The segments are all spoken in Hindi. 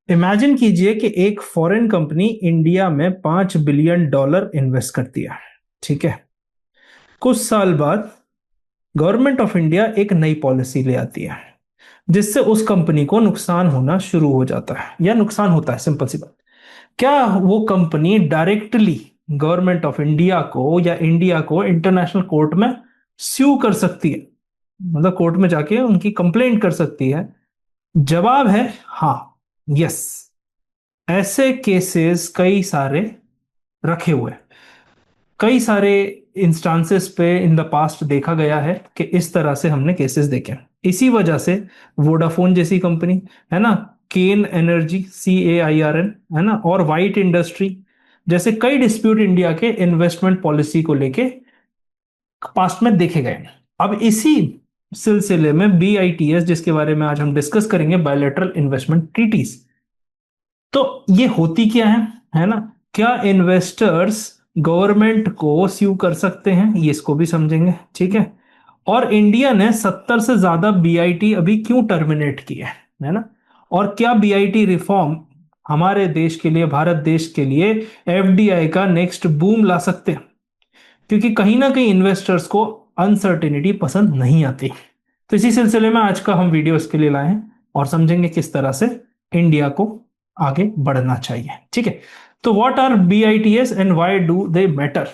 इमेजिन कीजिए कि एक फॉरेन कंपनी इंडिया में $5 बिलियन इन्वेस्ट करती है। ठीक है। कुछ साल बाद गवर्नमेंट ऑफ इंडिया एक नई पॉलिसी ले आती है जिससे उस कंपनी को नुकसान होना शुरू हो जाता है या नुकसान होता है। सिंपल सी बात। क्या वो company directly government of India को या इंडिया को इंटरनेशनल कोर्ट में स्यू कर सकती है, मतलब कोर्ट में जाके उनकी कंप्लेंट कर सकती है? जवाब है हाँ, यस। ऐसे केसेस कई सारे रखे हुए हैं। कई सारे इंस्टांसेस पे इन द पास्ट देखा गया है कि इस तरह से हमने केसेस देखे हैं। इसी वजह से वोडाफोन जैसी कंपनी है ना, केन एनर्जी CAIRN है ना, और वाइट इंडस्ट्री जैसे कई डिस्प्यूट इंडिया के इन्वेस्टमेंट पॉलिसी को लेके पास्ट में देखे गए हैं। अब इसी सिलसिले में BITS, जिसके बारे में आज हम डिस्कस करेंगे, बायलैटरल इन्वेस्टमेंट ट्रीटीज। तो ये होती क्या है ना? क्या इन्वेस्टर्स गवर्नमेंट को स्यू कर सकते हैं, ये इसको भी समझेंगे। ठीक है। और इंडिया ने 70 से ज्यादा BIT अभी क्यों टर्मिनेट किए है ना? और क्या BIT रिफॉर्म हमारे देश के लिए, भारत देश के लिए FDI का नेक्स्ट बूम ला सकते हैं? क्योंकि कहीं ना कहीं इन्वेस्टर्स को अनसर्टेनिटी पसंद नहीं आती। तो इसी सिलसिले में आज का हम वीडियो इसके लिए लाए हैं और समझेंगे किस तरह से इंडिया को आगे बढ़ना चाहिए। ठीक है। तो what are BITS and why do they matter?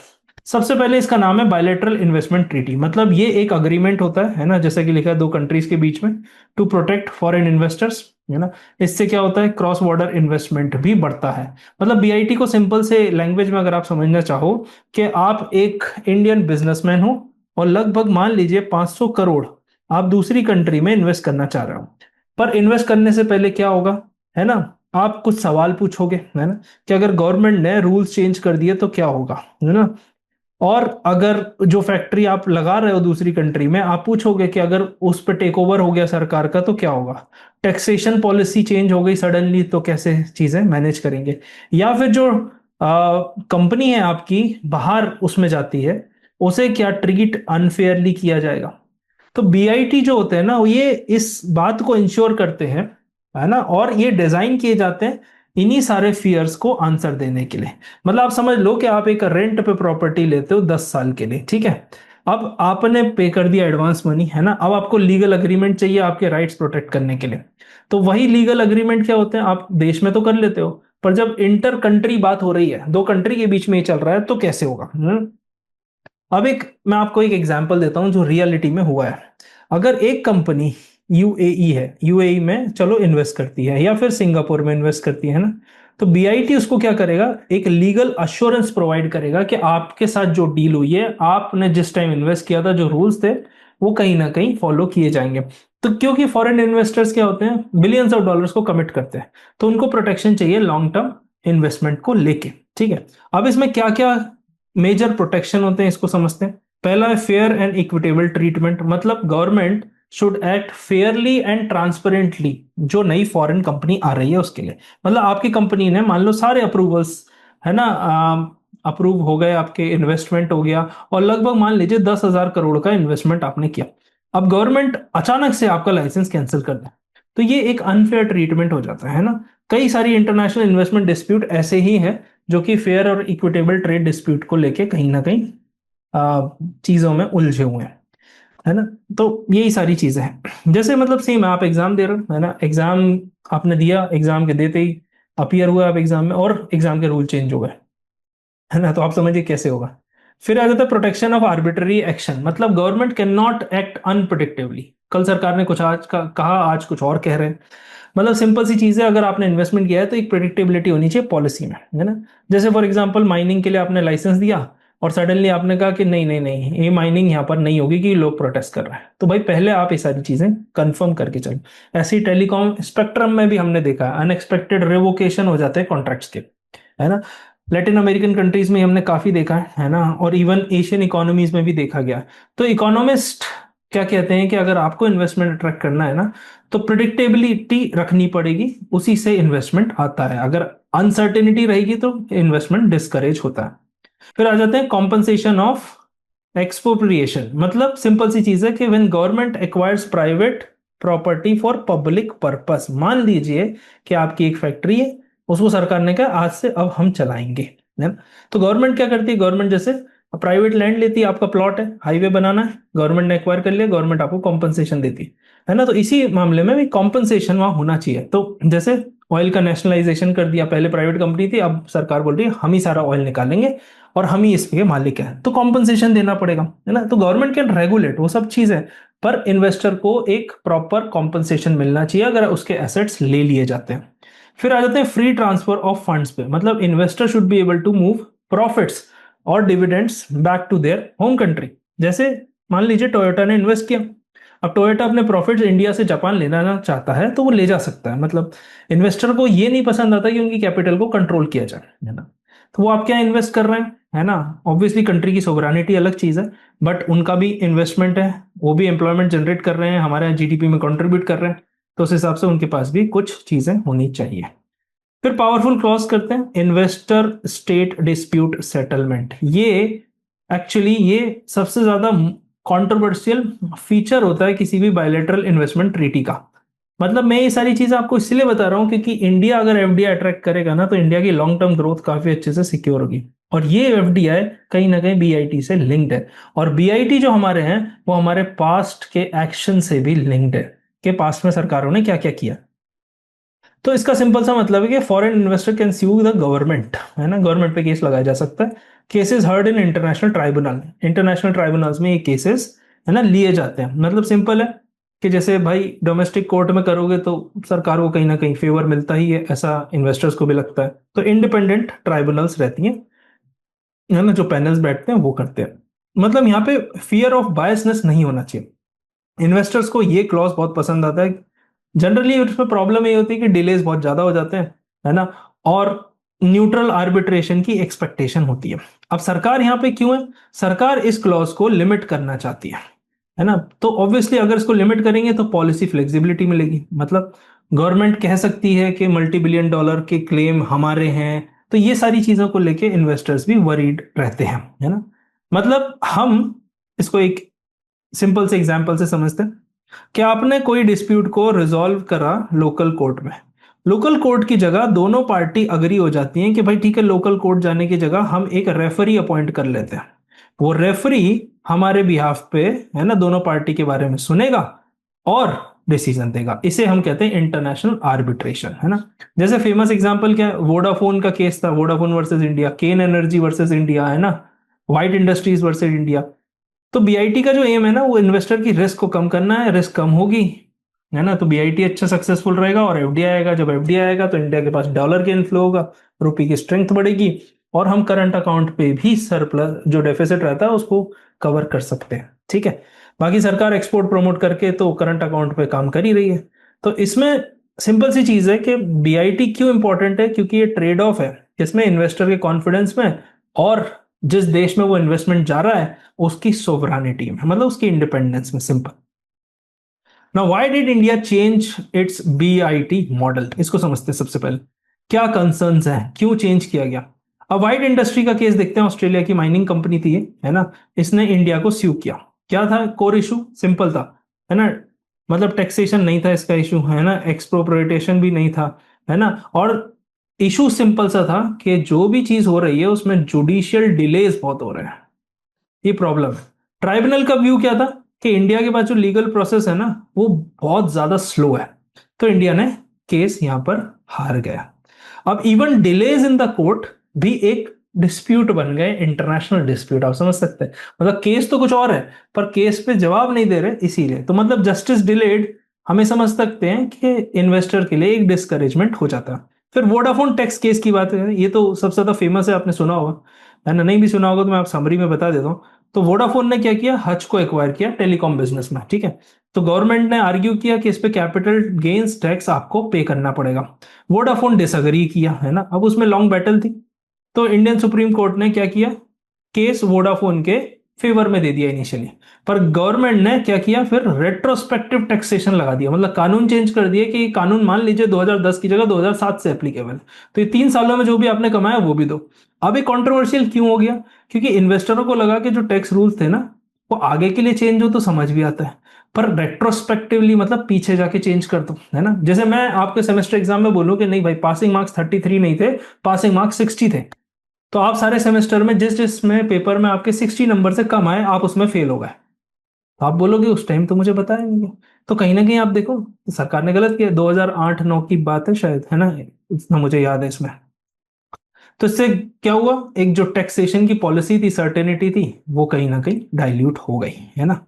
सबसे पहले इसका नाम है बायलैटरल इन्वेस्टमेंट ट्रीटी। मतलब ये एक अग्रीमेंट होता है ना, जैसा कि लिखा है, दो कंट्रीज के बीच में टू प्रोटेक्ट फॉरेन इन्वेस्टर्स, है ना। इससे क्या होता है? क्रॉस बॉर्डर इन्वेस्टमेंट भी बढ़ता है। मतलब BIT को सिंपल से लैंग्वेज में अगर आप समझना चाहो कि आप एक इंडियन बिजनेसमैन हो और लगभग मान लीजिए 500 करोड़ आप दूसरी कंट्री में इन्वेस्ट करना चाह रहे हो। पर इन्वेस्ट करने से पहले क्या होगा, है ना, आप कुछ सवाल पूछोगे, है ना, कि अगर गवर्नमेंट ने रूल्स चेंज कर दिए तो क्या होगा, है ना। और अगर जो फैक्ट्री आप लगा रहे हो दूसरी कंट्री में, आप पूछोगे कि अगर उस पर टेक ओवर हो गया सरकार का तो क्या होगा। टैक्सेशन पॉलिसी चेंज हो गई सडनली तो कैसे चीजें मैनेज करेंगे। या फिर जो कंपनी है आपकी बाहर उसमें जाती है, उसे क्या ट्रीट अनफेयरली किया जाएगा। तो BIT जो होते हैं ना, ये इस बात को इंश्योर करते हैं, है ना, और ये डिजाइन किए जाते हैं इन्हीं सारे फियर्स को आंसर देने के लिए। मतलब आप समझ लो कि आप एक रेंट पे प्रॉपर्टी लेते हो 10 साल के लिए। ठीक है। अब आपने पे कर दिया एडवांस मनी, है ना। अब आपको लीगल अग्रीमेंट चाहिए आपके राइट्स प्रोटेक्ट करने के लिए। तो वही लीगल अग्रीमेंट क्या होते हैं, आप देश में तो कर लेते हो, पर जब इंटर कंट्री बात हो रही है, दो कंट्री के बीच में ये चल रहा है, तो कैसे होगा। अब मैं आपको एक एग्जांपल देता हूं जो रियलिटी में हुआ है। अगर एक कंपनी UAE है, UAE में चलो इन्वेस्ट करती है, या फिर सिंगापुर में इन्वेस्ट करती है ना, तो BIT उसको क्या करेगा, एक लीगल अश्योरेंस प्रोवाइड करेगा कि आपके साथ जो डील हुई है, आपने जिस टाइम इन्वेस्ट किया था, जो रूल्स थे वो कहीं ना कहीं फॉलो किए जाएंगे। तो क्योंकि फॉरेन इन्वेस्टर्स क्या होते हैं, बिलियंस ऑफ डॉलर्स को कमिट करते हैं, तो उनको प्रोटेक्शन चाहिए लॉन्ग टर्म इन्वेस्टमेंट को लेके। ठीक है। अब इसमें क्या क्या मेजर प्रोटेक्शन होते हैं इसको समझते हैं। पहला है फेयर एंड इक्विटेबल ट्रीटमेंट। मतलब government should act Fairlie and transparently जो नई फॉरेन कंपनी आ रही है उसके लिए। मतलब आपकी कंपनी ने मान लो सारे अप्रूवल्स, है ना, अप्रूव हो गए, आपके इन्वेस्टमेंट हो गया, और लगभग मान लीजिए 10,000 करोड़ का इन्वेस्टमेंट आपने किया। अब गवर्नमेंट अचानक से आपका लाइसेंस कैंसिल कर दे, तो ये एक अनफेयर ट्रीटमेंट हो जाता है ना। कई सारी इंटरनेशनल इन्वेस्टमेंट डिस्प्यूट ऐसे ही है जो कि फेयर और इक्विटेबल ट्रेड डिस्प्यूट को लेके कहीं ना कहीं चीजों में उलझे हुए हैं, है ना। तो यही सारी चीजें हैं। जैसे मतलब सेम आप एग्जाम दे रहे हो, है ना, एग्जाम आपने दिया, एग्जाम के देते ही अपीयर हुआ आप एग्जाम में, और एग्जाम के रूल चेंज हो गए, है ना। तो आप समझिए कैसे होगा। फिर आ जाता है प्रोटेक्शन ऑफ आर्बिट्ररी एक्शन। मतलब गवर्नमेंट कैन नॉट एक्ट अनप्रिडिक्टिवली। कल सरकार ने कुछ आज का कहा, आज कुछ और कह रहे हैं। मतलब सिंपल सी चीज है, अगर आपने इन्वेस्टमेंट किया है तो एक प्रिडिक्टेबिलिटी होनी चाहिए पॉलिसी में, है ना। जैसे फॉर एग्जांपल माइनिंग के लिए आपने लाइसेंस दिया और सडनली आपने कहा कि नहीं नहीं नहीं, ये माइनिंग यहाँ पर नहीं होगी कि लोग प्रोटेस्ट कर रहे हैं, तो भाई पहले आप ये सारी चीजें कंफर्म करके चलो। ऐसे ही टेलीकॉम स्पेक्ट्रम में भी हमने देखा अनएक्सपेक्टेड रिवोकेशन हो जाते हैं कॉन्ट्रैक्ट्स के, है ना। लैटिन अमेरिकन कंट्रीज में हमने काफी देखा है ना, और इवन एशियन इकोनॉमीज में भी देखा गया। तो इकोनॉमिस्ट क्या कहते हैं कि अगर आपको इन्वेस्टमेंट अट्रैक्ट करना है ना, तो प्रिडिक्टेबिलिटी रखनी पड़ेगी, उसी से इन्वेस्टमेंट आता है। अगर अनसर्टेनिटी रहेगी तो इन्वेस्टमेंट डिस्करेज होता है। फिर आ जाते हैं कॉम्पनसेशन ऑफ एक्सप्रोप्रिएशन। मतलब सिंपल सी चीज है कि when government acquires private property for public purpose. मान लीजिए कि आपकी एक फैक्ट्री है, उसको सरकार ने कहा आज से अब हम चलाएंगे, है ना। तो गवर्नमेंट क्या करती है, गवर्नमेंट जैसे प्राइवेट लैंड लेती है, आपका प्लॉट है, हाईवे बनाना है, गवर्नमेंट ने एक्वायर कर लिया, गवर्नमेंट आपको कॉम्पनसेशन देती है ना। तो इसी मामले में भी कॉम्पनसेशन वहां होना चाहिए। तो जैसे ऑयल का नेशनलाइजेशन कर दिया, पहले प्राइवेट कंपनी थी, अब सरकार बोल रही है हम ही सारा ऑयल निकालेंगे और हम ही इसके मालिक हैं, तो कॉम्पनसेशन देना पड़ेगा, है ना। तो गवर्नमेंट कैन रेगुलेट वो सब चीजें, पर इन्वेस्टर को एक प्रॉपर कॉम्पनसेशन मिलना चाहिए अगर उसके एसेट्स ले लिए जाते हैं। फिर आ जाते हैं फ्री ट्रांसफर ऑफ फंड्स पे, मतलब investor should be able to move profits और dividends back to their home country. जैसे मान लीजिए टोयोटा ने इन्वेस्ट किया, अब टोयोटा अपने प्रॉफिट्स इंडिया से जापान लेना चाहता है तो वो ले जा सकता है। मतलब इन्वेस्टर को ये नहीं पसंद आता कि उनकी कैपिटल को कंट्रोल किया जाए, है ना। तो वो आप क्या इन्वेस्ट कर रहे हैं, है ना। ऑब्वियसली कंट्री की सोवरेनिटी अलग चीज है, बट उनका भी इन्वेस्टमेंट है, वो भी एम्प्लॉयमेंट जनरेट कर रहे हैं, हमारे यहाँ जीडीपी में कंट्रीब्यूट कर रहे हैं, तो उस हिसाब से उनके पास भी कुछ चीजें होनी चाहिए। फिर पावरफुल क्लॉज करते हैं इन्वेस्टर स्टेट डिस्प्यूट सेटलमेंट। ये एक्चुअली ये सबसे ज्यादा कंट्रोवर्शियल फीचर होता है किसी भी बायलैटरल इन्वेस्टमेंट ट्रीटी का। मतलब मैं ये सारी चीजें आपको इसलिए बता रहा हूं क्योंकि इंडिया अगर एफडीआई अट्रैक्ट करेगा ना, तो इंडिया की लॉन्ग टर्म ग्रोथ काफी अच्छे से सिक्योर होगी। और ये एफडीआई कहीं ना कहीं बीआईटी से लिंक्ड है, और बीआईटी जो हमारे हैं वो हमारे पास्ट के एक्शन से भी लिंक्ड है, कि पास्ट में सरकारों ने क्या क्या किया। तो इसका सिंपल सा मतलब है कि foreign investor can sue the government, है ना, गवर्नमेंट पे केस लगाया जा सकता है। Cases heard in international tribunal, international tribunals में ये केसेस, है ना, लिए जाते हैं। मतलब सिंपल है कि जैसे भाई डोमेस्टिक कोर्ट में करोगे तो सरकार को कहीं ना कहीं फेवर मिलता ही है, ऐसा इन्वेस्टर्स को भी लगता है। तो इंडिपेंडेंट ट्राइब्यूनल्स रहती हैं, है ना, जो पैनल्स बैठते हैं वो करते हैं। मतलब यहाँ पे फियर ऑफ बायसनेस नहीं होना चाहिए। इन्वेस्टर्स को ये क्लॉज बहुत पसंद आता है। जनरली उसमें प्रॉब्लम ये होती है कि डिलेज बहुत ज्यादा हो जाते हैं, है ना, और न्यूट्रल आर्बिट्रेशन की एक्सपेक्टेशन होती है। अब सरकार यहाँ पे क्यों है, सरकार इस क्लॉज को लिमिट करना चाहती है ना। तो ऑब्वियसली अगर इसको लिमिट करेंगे तो पॉलिसी फ्लेक्सिबिलिटी मिलेगी। मतलब गवर्नमेंट कह सकती है कि मल्टी बिलियन डॉलर के क्लेम हमारे हैं, तो ये सारी चीजों को लेके इन्वेस्टर्स भी वरीड रहते हैं, है ना। मतलब हम इसको एक सिंपल से एग्जांपल से समझते हैं कि आपने कोई डिस्प्यूट को रिजॉल्व करा लोकल कोर्ट में, लोकल कोर्ट की जगह दोनों पार्टी अग्री हो जाती हैं कि भाई ठीक है, लोकल कोर्ट जाने की जगह हम एक रेफरी अपॉइंट कर लेते हैं। वो रेफरी हमारे बिहाफ पे, है ना, दोनों पार्टी के बारे में सुनेगा और डिसीजन देगा। इसे हम कहते हैं इंटरनेशनल आर्बिट्रेशन, है ना। जैसे फेमस एग्जांपल क्या है, वोडाफोन का केस था, वोडाफोन वर्सेस इंडिया, केन एनर्जी वर्सेस इंडिया, है ना, व्हाइट इंडस्ट्रीज वर्सेस इंडिया। तो बीआईटी का जो एम है ना, वो इन्वेस्टर की रिस्क को कम करना है, रिस्क कम होगी, है ना, तो बीआईटी अच्छा सक्सेसफुल रहेगा और एफडीआई आएगा। जब एफडीआई आएगा तो इंडिया के पास डॉलर के इनफ्लो होगा, रुपये की स्ट्रेंथ बढ़ेगी, और हम करंट अकाउंट पे भी सरप्लस जो डेफिसिट रहता है उसको कवर कर सकते हैं, ठीक है। बाकी सरकार एक्सपोर्ट प्रमोट करके तो करंट अकाउंट पे काम कर ही रही है। तो इसमें सिंपल सी चीज है कि बीआईटी क्यों इंपॉर्टेंट है, क्योंकि ये ट्रेड ऑफ है इसमें इन्वेस्टर के कॉन्फिडेंस में और जिस देश में वो इन्वेस्टमेंट जा रहा है उसकी सोवरानिटी में, मतलब उसकी इंडिपेंडेंस में। Simple. Now why did India change it's BIT model, इसको समझते हैं सबसे पहले। क्या कंसर्न्स हैं, क्यों चेंज किया गया। अब वाइट इंडस्ट्री का केस देखते हैं, ऑस्ट्रेलिया की माइनिंग कंपनी थी ये, है ना, इसने इंडिया को स्यू किया। क्या था कोर इशू, सिंपल था, है ना, मतलब टैक्सेशन नहीं था इसका इशू, है ना, एक्सप्रोप्रिएटेशन भी नहीं था, है ना, और इशू सिंपल सा था कि जो भी चीज हो रही है उसमें जुडिशियल डिलेज बहुत हो रहे हैं, ये प्रॉब्लम है। ट्राइब्यूनल का व्यू क्या था कि इंडिया के पास जो लीगल प्रोसेस है ना वो बहुत ज्यादा स्लो है, तो इंडिया ने केस यहां पर हार गया। अब even delays in the court भी एक डिस्प्यूट बन गए, इंटरनेशनल डिस्प्यूट, आप समझ सकते हैं। मतलब केस तो कुछ और है पर केस पे जवाब नहीं दे रहे, इसीलिए तो मतलब जस्टिस डिलेड हमें समझ सकते हैं कि इन्वेस्टर के लिए एक डिस्करेजमेंट हो जाता है। फिर वोडाफोन टैक्स केस की बात है, ये तो सबसे ज्यादा फेमस है, आपने सुना होगा, है ना, नहीं भी सुना होगा तो मैं आप समरी में बता देता हूँ। तो वोडाफोन ने क्या किया, हच को एक्वायर किया टेलीकॉम बिजनेस में, ठीक है। तो गवर्नमेंट ने आर्ग्यू किया कि इस पे कैपिटल गेन्स टैक्स आपको पे करना पड़ेगा। वोडाफोन डिसएग्री किया, है ना, अब उसमें लॉन्ग बैटल थी। तो इंडियन सुप्रीम कोर्ट ने क्या किया, केस वोडाफोन के फेवर में दे दिया इनिशियली, पर गवर्नमेंट ने क्या किया, फिर रेट्रोस्पेक्टिव टैक्सेशन लगा दिया, मतलब कानून चेंज कर दिया कि कानून मान लीजिए 2010 की जगह 2007 से एप्लीकेबल, तो ये 3 सालों में जो भी आपने कमाया वो भी दो। अब ये कंट्रोवर्शियल क्यों हो गया, क्योंकि इन्वेस्टरों को लगा कि जो टैक्स रूल्स थे ना वो आगे के लिए चेंज हो तो समझ भी आता है, पर रेट्रोस्पेक्टिवली मतलब पीछे जाके चेंज कर दो, है ना। जैसे मैं आपके सेमेस्टर एग्जाम में बोलूं कि नहीं भाई पासिंग मार्क्स 33 नहीं थे, पासिंग मार्क्स 60 थे, तो आप सारे सेमेस्टर में जिस जिसमें पेपर में आपके 60 नंबर से कम आए आप उसमें फेल हो गए, तो आप बोलोगे उस टाइम तो मुझे बताया नहीं है। तो कहीं ना कहीं आप देखो सरकार ने गलत किया, 2008-9 की बात है शायद, है ना, इतना मुझे याद है इसमें। तो इससे क्या हुआ, एक जो टैक्सेशन की पॉलिसी थी, सर्टेनिटी थी, वो कहीं ना कहीं डाइल्यूट हो गई, है ना।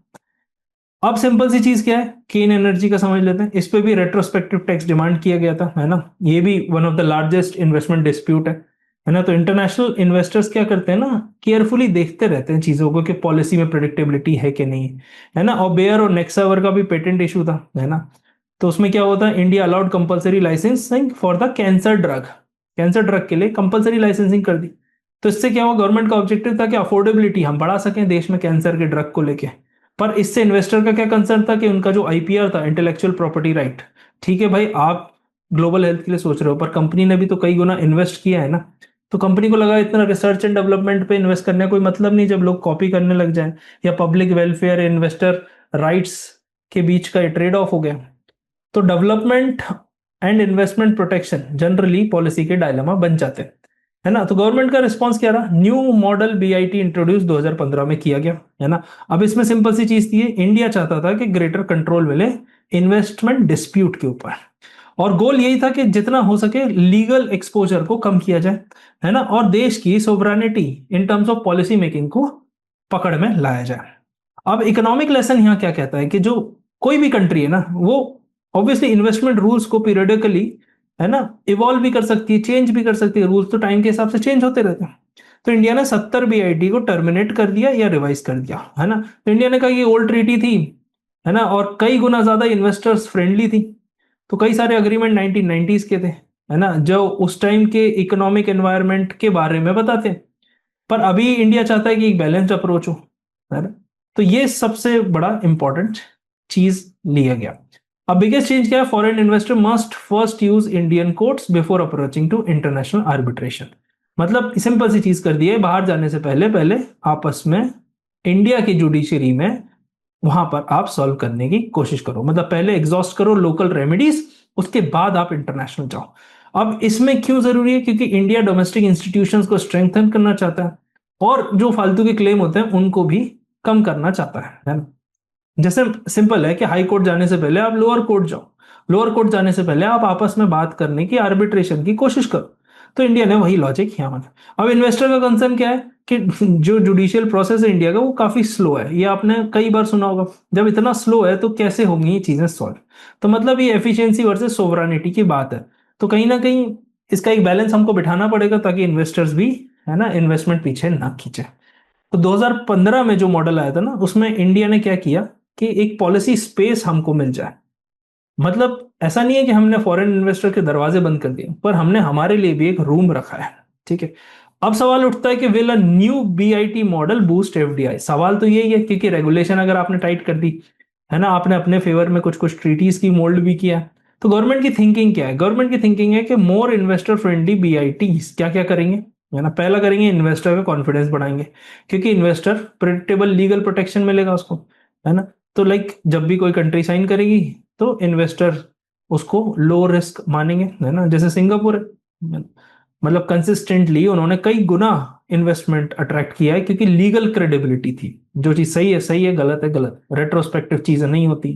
अब सिंपल सी चीज क्या है, क्लीन एनर्जी का समझ लेते हैं, इस पे भी रेट्रोस्पेक्टिव टैक्स डिमांड किया गया था, है ना। ये भी one of the largest investment dispute है ना। तो इंटरनेशनल इन्वेस्टर्स क्या करते हैं ना, केयरफुली देखते रहते हैं चीजों को कि पॉलिसी में प्रेडिक्टेबिलिटी है कि नहीं, है ना। और बेयर और नेक्सावर का भी पेटेंट इशू था, है ना। तो उसमें क्या होता है, India allowed compulsory licensing for the cancer drug, cancer drug के लिए कंपलसरी लाइसेंसिंग कर दी। तो इससे क्या हुआ, गवर्नमेंट का ऑब्जेक्टिव था कि अफोर्डेबिलिटी हम बढ़ा सकें देश में कैंसर के ड्रग को लेके। पर इससे इन्वेस्टर का क्या कंसर्न था कि उनका जो आईपीआर था, इंटेलेक्चुअल प्रॉपर्टी राइट, ठीक है भाई आप ग्लोबल हेल्थ के लिए सोच रहे हो, पर कंपनी ने भी तो कई गुना इन्वेस्ट किया है ना। तो कंपनी को लगा इतना रिसर्च एंड डेवलपमेंट पे इन्वेस्ट करने का कोई मतलब नहीं जब लोग कॉपी करने लग जाए, या पब्लिक वेलफेयर इन्वेस्टर राइट्स के बीच का ट्रेड ऑफ हो गया। तो development and investment protection generally policy के डायलेमा बन जाते हैं, है ना। तो गवर्नमेंट का रिस्पांस क्या रहा, न्यू मॉडल बीआईटी इंट्रोड्यूस 2015 में किया गया, है ना। अब इसमें सिंपल सी चीज थी, इंडिया चाहता था कि ग्रेटर कंट्रोल मिले इन्वेस्टमेंट डिस्प्यूट के ऊपर, और गोल यही था कि जितना हो सके लीगल एक्सपोजर को कम किया जाए, है ना, और देश की sovereignty in terms of policy making को पकड़ में लाया जाए। अब इकोनॉमिक लेसन यहाँ क्या कहता है कि जो कोई भी कंट्री है ना, वो ऑब्वियसली इन्वेस्टमेंट रूल्स को पीरियडिकली, है ना, इवॉल्व भी कर सकती है, चेंज भी कर सकती है, रूल्स तो टाइम के हिसाब से चेंज होते रहते हैं। तो इंडिया ने 70 बीआईटी को टर्मिनेट कर दिया या रिवाइज कर दिया, है ना। तो इंडिया ने कहा ये ओल्ड ट्रीटी थी, है ना, और कई गुना ज्यादा इन्वेस्टर्स फ्रेंडली थी। तो कई सारे अग्रीमेंट 1990s के थे, है ना, जो उस टाइम के इकोनॉमिक एनवायरनमेंट के बारे में बताते हैं। पर अभी इंडिया चाहता है कि एक बैलेंस्ड अप्रोच हो, है ना। तो ये सबसे बड़ा इंपॉर्टेंट चीज लिया गया। अब बिगेस्ट चेंज क्या है, foreign investor must first use Indian courts before approaching to international arbitration. मतलब सिंपल सी चीज कर दी है, बाहर जाने से पहले पहले आपस में इंडिया की जुडिशरी में वहां पर आप सॉल्व करने की कोशिश करो, मतलब पहले एग्जॉस्ट करो लोकल रेमेडीज, उसके बाद आप इंटरनेशनल जाओ। अब इसमें क्यों जरूरी है, क्योंकि इंडिया डोमेस्टिक इंस्टीट्यूशंस को स्ट्रेंथन करना चाहता है, और जो फालतू के क्लेम होते हैं उनको भी कम करना चाहता है ना। जैसे सिंपल है कि हाई कोर्ट जाने से पहले आप लोअर कोर्ट जाओ, लोअर कोर्ट जाने से पहले आप आपस में बात करने की, आर्बिट्रेशन की कोशिश करो। तो इंडिया ने वही लॉजिक यहाँ माना। अब इन्वेस्टर का कंसर्न क्या है कि जो जुडिशियल प्रोसेस है इंडिया का वो काफी स्लो है, ये आपने कई बार सुना होगा। जब इतना स्लो है तो कैसे होंगी ये चीजें सॉल्व। तो मतलब ये एफिशिएंसी वर्सेस सोवरेनिटी की बात है। तो कहीं ना कहीं इसका एक बैलेंस हमको बिठाना पड़ेगा ताकि इन्वेस्टर्स भी, है ना, इन्वेस्टमेंट पीछे ना खींचे। तो 2015 में जो मॉडल आया था ना, उसमें इंडिया ने क्या किया कि एक पॉलिसी स्पेस हमको मिल जाए। मतलब ऐसा नहीं है कि हमने फॉरेन इन्वेस्टर के दरवाजे बंद कर दिए, पर हमने हमारे लिए भी एक रूम रखा है, ठीक है। अब सवाल उठता है कि will a new BIT model boost FDI. सवाल तो यही है, क्योंकि रेगुलेशन अगर आपने टाइट कर दी, है ना, आपने अपने फेवर में कुछ कुछ ट्रीटीज की मोल्ड भी किया, तो गवर्नमेंट की थिंकिंग क्या है, गवर्नमेंट की थिंकिंग है कि मोर इन्वेस्टर फ्रेंडली बीआईटीज क्या क्या करेंगे, है ना। पहला करेंगे, इन्वेस्टर का कॉन्फिडेंस बढ़ाएंगे, क्योंकि इन्वेस्टर प्रिडिक्टेबल लीगल प्रोटेक्शन मिलेगा उसको, है ना। तो लाइक जब भी कोई कंट्री साइन करेगी तो इन्वेस्टर उसको लो रिस्क मानेंगे, है ना, जैसे सिंगापुर है। मतलब कंसिस्टेंटली उन्होंने कई गुना इन्वेस्टमेंट अट्रैक्ट किया है, क्योंकि लीगल क्रेडिबिलिटी थी, जो चीज सही है गलत है गलत, रेट्रोस्पेक्टिव चीजें नहीं होती,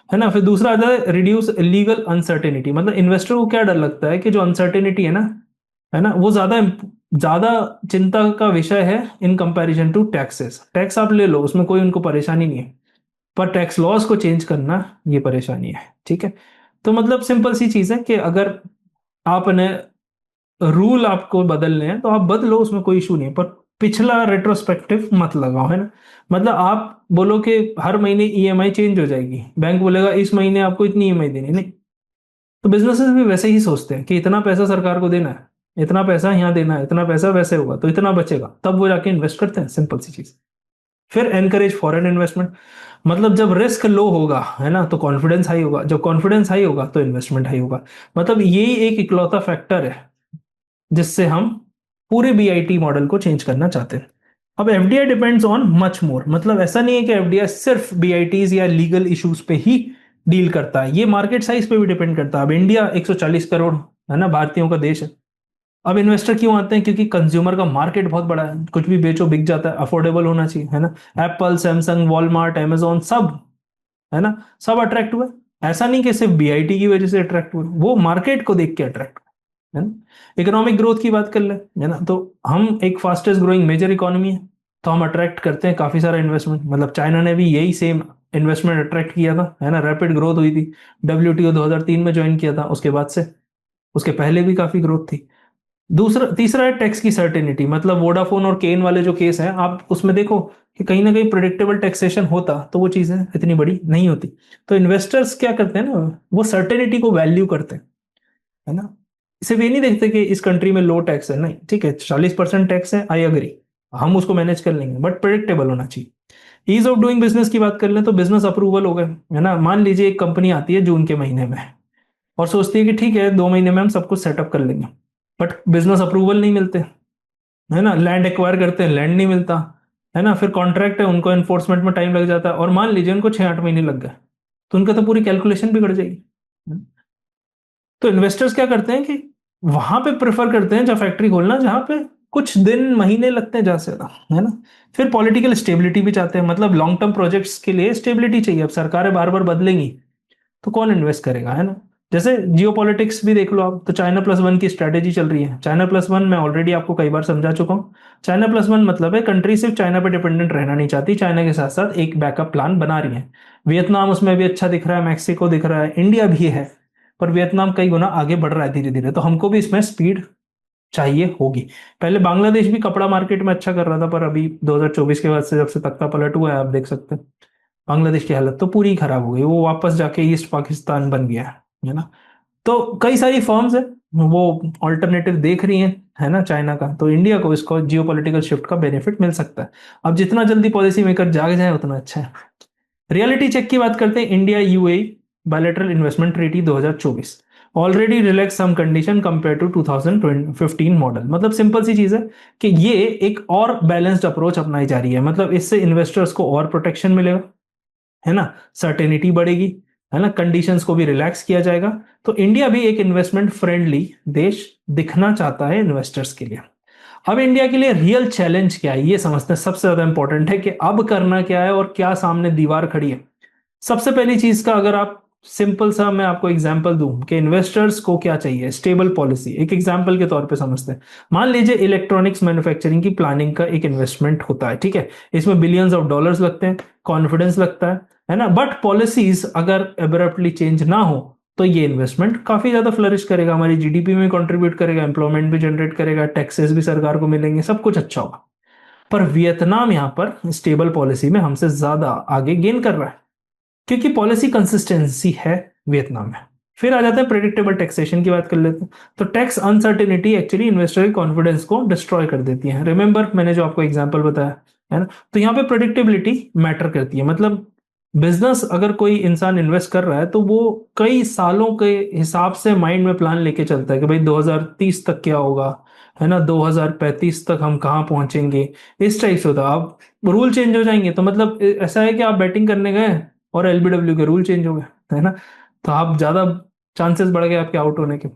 है ना। फिर दूसरा आता है रिड्यूस लीगल अनसर्टेनिटी। मतलब इन्वेस्टर को क्या डर लगता है कि जो अनसर्टेनिटी है ना, वो ज्यादा ज्यादा चिंता का विषय है in comparison to taxes. Tax आप ले लो, उसमें कोई उनको परेशानी नहीं है, पर टैक्स लॉस को चेंज करना ये परेशानी है, ठीक है। तो मतलब सिंपल सी चीज है कि अगर आपने रूल आपको बदलने हैं तो आप बदलो, उसमें कोई इशू नहीं है, पर पिछला रेट्रोस्पेक्टिव मत लगाओ, है ना। मतलब आप बोलो कि हर महीने ईएमआई चेंज हो जाएगी, बैंक बोलेगा इस महीने आपको इतनी ईएमआई देनी, नहीं। तो बिजनेसेस भी वैसे ही सोचते हैं कि इतना पैसा सरकार को देना है, इतना पैसा यहाँ देना है, इतना पैसा वैसे होगा तो इतना बचेगा, तब वो जाके इन्वेस्ट करते हैं, सिंपल सी चीज। फिर एनकरेज फॉरेन इन्वेस्टमेंट। मतलब जब रिस्क लो होगा, है ना, तो कॉन्फिडेंस हाई होगा, जब कॉन्फिडेंस हाई होगा तो इन्वेस्टमेंट हाई होगा। मतलब यही एक इकलौता फैक्टर है जिससे हम पूरे बीआईटी मॉडल को चेंज करना चाहते हैं। अब FDI depends on much more, मतलब ऐसा नहीं है कि एफडीआई सिर्फ बीआईटीज या लीगल इश्यूज पे ही डील करता है, ये मार्केट साइज पे भी डिपेंड करता है। अब इंडिया 140 करोड़ है ना भारतीयों का देश है। अब इन्वेस्टर क्यों आते हैं? क्योंकि कंज्यूमर का मार्केट बहुत बड़ा है, कुछ भी बेचो बिक जाता है, अफोर्डेबल होना चाहिए, है ना। एप्पल, सैमसंग, वॉलमार्ट, अमेजोन, सब है ना, सब अट्रैक्ट हुए। ऐसा नहीं कि सिर्फ बीआईटी की वजह से अट्रैक्ट हुए, वो मार्केट को देख के अट्रैक्ट है ना। इकोनॉमिक ग्रोथ की बात कर ले, है ना, तो हम एक फास्टेस्ट ग्रोइंग मेजर इकोनॉमी है, तो हम अट्रैक्ट करते हैं काफी सारा इन्वेस्टमेंट। मतलब चाइना ने भी यही सेम इन्वेस्टमेंट अट्रैक्ट किया था, है ना, रैपिड ग्रोथ हुई थी। डब्ल्यूटीओ 2003 में ज्वाइन किया था, उसके बाद से, उसके पहले भी काफी ग्रोथ थी। दूसरा तीसरा है टैक्स की सर्टेनिटी, मतलब वोडाफोन और केन वाले जो केस हैं, आप उसमें देखो कि कहीं ना कहीं प्रिडिक्टेबल टैक्सेशन होता तो वो चीजें इतनी बड़ी नहीं होती। तो इन्वेस्टर्स क्या करते हैं ना, वो सर्टेनिटी को वैल्यू करते हैं, है ना। सिर्फ ये नहीं देखते कि इस कंट्री में लो टैक्स है, नहीं, ठीक है 40% टैक्स है, आई अग्री, हम उसको मैनेज कर लेंगे, बट प्रिडिक्टेबल होना चाहिए। ईज ऑफ डूइंग बिजनेस की बात कर लें तो बिजनेस अप्रूवल हो गए, है ना। मान लीजिए एक कंपनी आती है जून के महीने में और सोचती है कि ठीक है 2 महीने में हम सब कुछ सेटअप कर लेंगे, बट बिजनेस अप्रूवल नहीं मिलते, है ना। लैंड एक्वायर करते हैं, लैंड नहीं मिलता, है ना। फिर कॉन्ट्रैक्ट है, उनको एनफोर्समेंट में टाइम लग जाता है, और मान लीजिए उनको 6-8 महीने लग गए, तो उनका तो पूरी कैलकुलेशन बिगड़ जाएगी। तो इन्वेस्टर्स क्या करते हैं कि वहां पे प्रेफर करते हैं जब फैक्ट्री खोलना जहां पे कुछ दिन महीने लगते हैं ज्यादा से ज्यादा, है ना। फिर पॉलिटिकल स्टेबिलिटी भी चाहते हैं, मतलब लॉन्ग टर्म प्रोजेक्ट्स के लिए स्टेबिलिटी चाहिए। अब सरकारें बार बार बदलेंगी तो कौन इन्वेस्ट करेगा, है ना। जैसे जियो पॉलिटिक्स भी देख लो आप, तो China+1 की स्ट्रेटेजी चल रही है। China+1 मैं ऑलरेडी आपको कई बार समझा चुका हूँ। China+1 मतलब है कंट्री सिर्फ चाइना पे डिपेंडेंट रहना नहीं चाहती, चाइना के साथ साथ एक बैकअप प्लान बना रही है। वियतनाम उसमें भी अच्छा दिख रहा है, मैक्सिको दिख रहा है, इंडिया भी है, पर वियतनाम कई गुना आगे बढ़ रहा है धीरे धीरे, तो हमको भी इसमें स्पीड चाहिए होगी। पहले बांग्लादेश भी कपड़ा मार्केट में अच्छा कर रहा था, पर अभी 2024 के बाद से जब से तख्ता पलट हुआ है, आप देख सकते हैं बांग्लादेश की हालत तो पूरी खराब हो गई, वो वापस जाके ईस्ट पाकिस्तान बन गया है ना। तो कई सारी फर्म्स है वो ऑल्टरनेटिव देख रही हैं, है ना, चाइना का, तो इंडिया को इसको जियोपॉलिटिकल शिफ्ट का बेनिफिट मिल सकता है। अब जितना जल्दी पॉलिसी मेकर जाग जाए उतना अच्छा है। रियलिटी चेक की बात करते हैं, India UAE bilateral investment treaty 2024 already relax some condition compare to 2015 model. मतलब सिंपल सी चीज है कि ये एक और बैलेंस्ड अप्रोच अपनाई जा रही है, मतलब इससे इन्वेस्टर्स को और प्रोटेक्शन मिलेगा, है ना, सर्टेनिटी बढ़ेगी, है ना, कंडीशंस को भी रिलैक्स किया जाएगा। तो इंडिया भी एक इन्वेस्टमेंट फ्रेंडली देश दिखना चाहता है इन्वेस्टर्स के लिए। अब इंडिया के लिए रियल चैलेंज क्या है ये समझते हैं, सबसे ज्यादा इंपॉर्टेंट है कि अब करना क्या है और क्या सामने दीवार खड़ी है। सबसे पहली चीज का अगर आप सिंपल सा मैं आपको एग्जांपल दूं कि इन्वेस्टर्स को क्या चाहिए, स्टेबल पॉलिसी, एक एग्जांपल के तौर पे समझते हैं। मान लीजिए इलेक्ट्रॉनिक्स मैन्युफैक्चरिंग की प्लानिंग का एक इन्वेस्टमेंट होता है, ठीक है, इसमें बिलियंस ऑफ डॉलर्स लगते हैं, कॉन्फिडेंस लगता है ना। बट पॉलिसीज अगर एब्रप्टली चेंज ना हो तो ये इन्वेस्टमेंट काफी ज्यादा फ्लरिश करेगा, हमारी जीडीपी में कंट्रीब्यूट करेगा, एम्प्लॉयमेंट भी जनरेट करेगा, टैक्सेस भी सरकार को मिलेंगे, सब कुछ अच्छा होगा। पर वियतनाम यहाँ पर स्टेबल पॉलिसी में हमसे ज्यादा आगे गेन कर रहा है, क्योंकि पॉलिसी कंसिस्टेंसी है वियतनाम में। फिर आ जाता है प्रेडिक्टेबल टैक्सेशन की बात कर लेते हैं। तो टैक्स अनसर्टेनिटी एक्चुअली इन्वेस्टर के कॉन्फिडेंस को डिस्ट्रॉय कर देती है। रिमेंबर मैंने जो आपको एग्जांपल बताया, है ना। तो यहाँ पे प्रेडिक्टेबिलिटी मैटर करती है, मतलब बिजनेस अगर कोई इंसान इन्वेस्ट कर रहा है तो वो कई सालों के हिसाब से माइंड में प्लान लेके चलता है कि भाई 2030 तक क्या होगा, है ना, 2035 तक हम कहाँ पहुंचेंगे, इस टाइप से होता है। अब रूल चेंज हो जाएंगे तो मतलब ऐसा है कि आप बैटिंग करने गए और एलबीडब्ल्यू के रूल चेंज हो गए, है ना, तो आप ज्यादा चांसेस बढ़ गए आपके आउट होने के।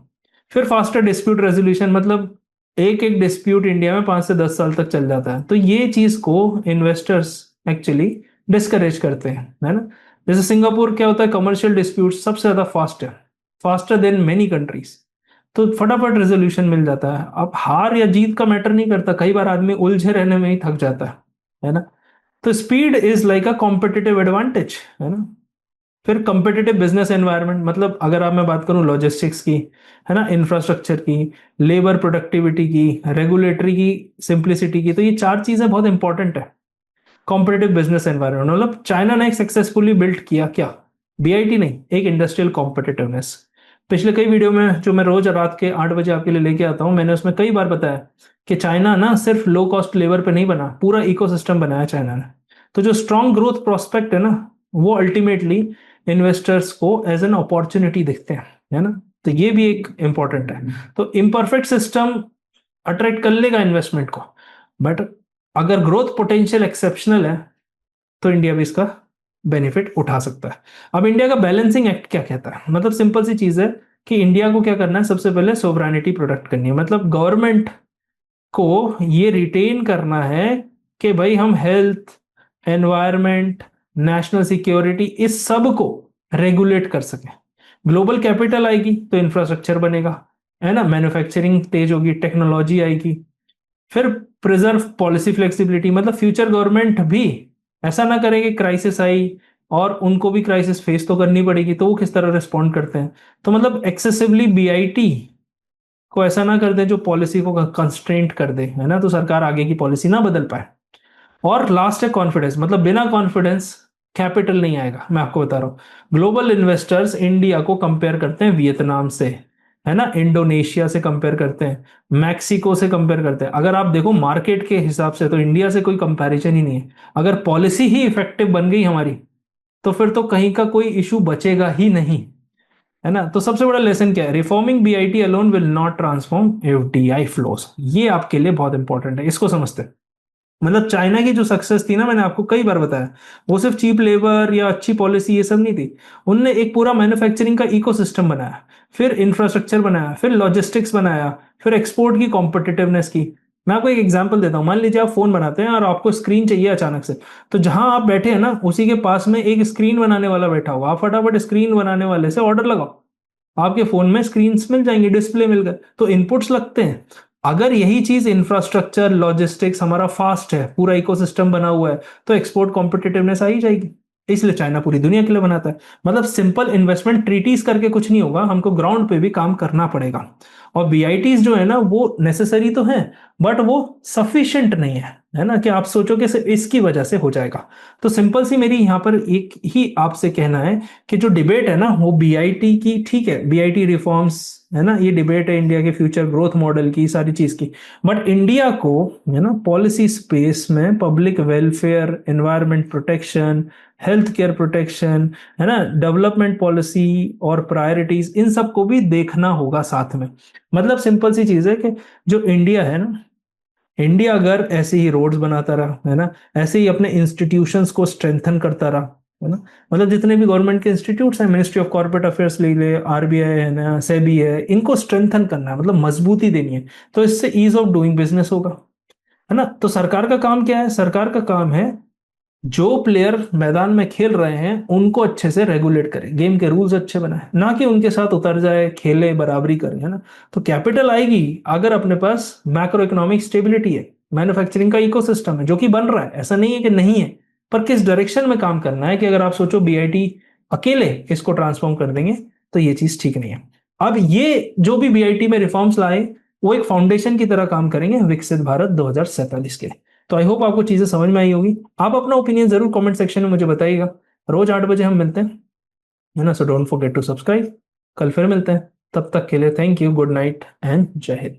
फिर फास्टर डिस्प्यूट रेजोल्यूशन, मतलब एक एक डिस्प्यूट इंडिया में 5 से 10 साल तक चल जाता है, तो ये चीज को इन्वेस्टर्स एक्चुअली डिस्करेज करते हैं, है ना। जैसे सिंगापुर क्या होता है, कमर्शियल डिस्प्यूट सबसे ज्यादा फास्ट है, फास्टर देन मेनी कंट्रीज, तो फटाफट रेजोल्यूशन मिल जाता है। अब हार या जीत का मैटर नहीं करता, कई बार आदमी उलझे रहने में ही थक जाता है ना। तो speed is like a competitive advantage, है ना। फिर कॉम्पिटिटिव बिजनेस एनवायरनमेंट, मतलब अगर आप मैं बात करूं लॉजिस्टिक्स की, है ना, इंफ्रास्ट्रक्चर की, लेबर प्रोडक्टिविटी की, रेगुलेटरी की, सिंप्लिसिटी की, तो ये चार चीजें बहुत इंपॉर्टेंट है। कॉम्पिटिटिव बिजनेस एनवायरनमेंट मतलब चाइना ने एक सक्सेसफुली बिल्ड किया क्या, बीआईटी नहीं, एक इंडस्ट्रियल कॉम्पिटिटिवनेस। पिछले कई वीडियो में जो मैं रोज रात के 8 बजे आपके लिए लेके आता हूं, मैंने उसमें कई बार बताया कि चाइना ना सिर्फ लो कॉस्ट लेबर पे नहीं बना, पूरा इकोसिस्टम बनाया चाइना ने। तो जो स्ट्रॉन्ग ग्रोथ प्रोस्पेक्ट है ना, वो अल्टीमेटली इन्वेस्टर्स को एज एन अपॉर्चुनिटी दिखते हैं, है ना। तो ये भी एक इंपॉर्टेंट है। तो इम्परफेक्ट सिस्टम अट्रैक्ट कर लेगा इन्वेस्टमेंट को, बट अगर ग्रोथ पोटेंशियल एक्सेप्शनल है तो इंडिया भी इसका बेनिफिट उठा सकता है। अब इंडिया का बैलेंसिंग एक्ट क्या कहता है? मतलब सिंपल सी चीज है कि इंडिया को क्या करना है, सबसे पहले सोवरेनिटी प्रोटेक्ट करनी है। मतलब गवर्नमेंट को ये रिटेन करना है कि भाई हम हेल्थ, एनवायरनमेंट, नेशनल सिक्योरिटी, इस सब को रेगुलेट कर सकें। ग्लोबल कैपिटल आएगी तो इंफ्रास्ट्रक्चर बनेगा, है ना, मैन्युफैक्चरिंग तेज होगी, टेक्नोलॉजी आएगी। फिर प्रिजर्व पॉलिसी फ्लेक्सिबिलिटी, मतलब फ्यूचर गवर्नमेंट भी ऐसा ना करें कि क्राइसिस आई और उनको भी क्राइसिस फेस तो करनी पड़ेगी, तो वो किस तरह रिस्पॉन्ड करते हैं। तो मतलब एक्सेसिवली बीआईटी को ऐसा ना कर दे जो पॉलिसी को कंस्ट्रेंट कर दे, है ना, तो सरकार आगे की पॉलिसी ना बदल पाए। और लास्ट है कॉन्फिडेंस, मतलब बिना कॉन्फिडेंस कैपिटल नहीं आएगा। मैं आपको बता रहा हूँ, ग्लोबल इन्वेस्टर्स इंडिया को कंपेयर करते हैं वियतनाम से, है ना, इंडोनेशिया से कंपेयर करते हैं, मैक्सिको से कंपेयर करते हैं। अगर आप देखो मार्केट के हिसाब से तो इंडिया से कोई कंपैरिजन ही नहीं है। अगर पॉलिसी ही इफेक्टिव बन गई हमारी तो फिर तो कहीं का कोई इशू बचेगा ही नहीं, है ना। तो सबसे बड़ा लेसन क्या है? Reforming BIT alone will not transform FDI flows. ये आपके लिए बहुत इंपॉर्टेंट है, इसको समझते हैं। मतलब चाइना की जो सक्सेस थी ना, मैंने आपको कई बार बताया, वो सिर्फ चीप लेबर या अच्छी पॉलिसी ये सब नहीं थी। उनने एक पूरा मैन्युफैक्चरिंग का इकोसिस्टम बनाया, फिर इंफ्रास्ट्रक्चर बनाया, फिर लॉजिस्टिक्स बनाया, फिर एक्सपोर्ट की कॉम्पिटिटिवनेस की। मैं आपको एक एग्जांपल देता हूँ। मान लीजिए आप फोन बनाते हैं और आपको स्क्रीन चाहिए अचानक से, तो जहां आप बैठे हैं ना उसी के पास में एक स्क्रीन बनाने वाला बैठा हुआ, आप फटाफट स्क्रीन बनाने वाले से ऑर्डर लगाओ, आपके फोन में स्क्रीन मिल जाएंगी, डिस्प्ले मिल गए, तो इनपुट्स लगते हैं। अगर यही चीज इंफ्रास्ट्रक्चर लॉजिस्टिक्स हमारा फास्ट है, पूरा इकोसिस्टम बना हुआ है, तो एक्सपोर्ट कॉम्पिटिटिवनेस आ ही जाएगी। इसलिए चाइना पूरी दुनिया के लिए बनाता है। मतलब सिंपल इन्वेस्टमेंट ट्रीटीज करके कुछ नहीं होगा, हमको ग्राउंड पे भी काम करना पड़ेगा। और बीआईटीज जो है ना वो नेसेसरी तो है, बट वो सफिशिएंट नहीं है ना, कि आप सोचो कि सिर्फ इसकी वजह से हो जाएगा। तो सिंपल सी मेरी यहाँ पर एक ही आपसे कहना है कि जो डिबेट है ना वो बीआईटी की, ठीक है, बीआईटी रिफॉर्म्स, है ना, ये डिबेट है इंडिया के फ्यूचर ग्रोथ मॉडल की, सारी चीज की। बट इंडिया को, है ना, पॉलिसी स्पेस में public welfare, environment protection, health care protection, है ना, डेवलपमेंट पॉलिसी और प्रायोरिटीज, इन सबको भी देखना होगा साथ में। मतलब सिंपल सी चीज है कि जो इंडिया है ना, इंडिया अगर ऐसे ही रोड्स बनाता रहा, है ना, ऐसे ही अपने इंस्टीट्यूशंस को स्ट्रेंथन करता रहा, है ना, मतलब जितने भी गवर्नमेंट के इंस्टीट्यूट्स हैं, मिनिस्ट्री ऑफ कॉर्पोरेट अफेयर्स ले ले, आरबीआई है ना, सेबी है, इनको स्ट्रेंथन करना है, मतलब मजबूती देनी है। तो इससे ईज ऑफ डूइंग बिजनेस होगा, है ना। तो सरकार का काम क्या है? सरकार का काम है जो प्लेयर मैदान में खेल रहे हैं उनको अच्छे से रेगुलेट करे, गेम के रूल्स अच्छे बनाए, ना कि उनके साथ उतर जाए, खेले, बराबरी करे, है ना। तो कैपिटल आएगी अगर अपने पास मैक्रो इकोनॉमिक स्टेबिलिटी है, मैन्युफैक्चरिंग का इकोसिस्टम है जो कि बन रहा है, ऐसा नहीं है कि नहीं है। पर किस डायरेक्शन में काम करना है, कि अगर आप सोचो बीआईटी अकेले इसको ट्रांसफॉर्म कर देंगे तो ये चीज ठीक नहीं है। अब ये जो भी बीआईटी में रिफॉर्म्स लाए वो एक फाउंडेशन की तरह काम करेंगे विकसित भारत 2047 के। तो आई होप आपको चीजें समझ में आई होगी। आप अपना ओपिनियन जरूर कमेंट सेक्शन में मुझे बताइएगा। रोज 8 बजे हम मिलते हैं, है ना। So don't forget to subscribe. कल फिर मिलते हैं, तब तक के लिए thank you, good night and जय हिंद।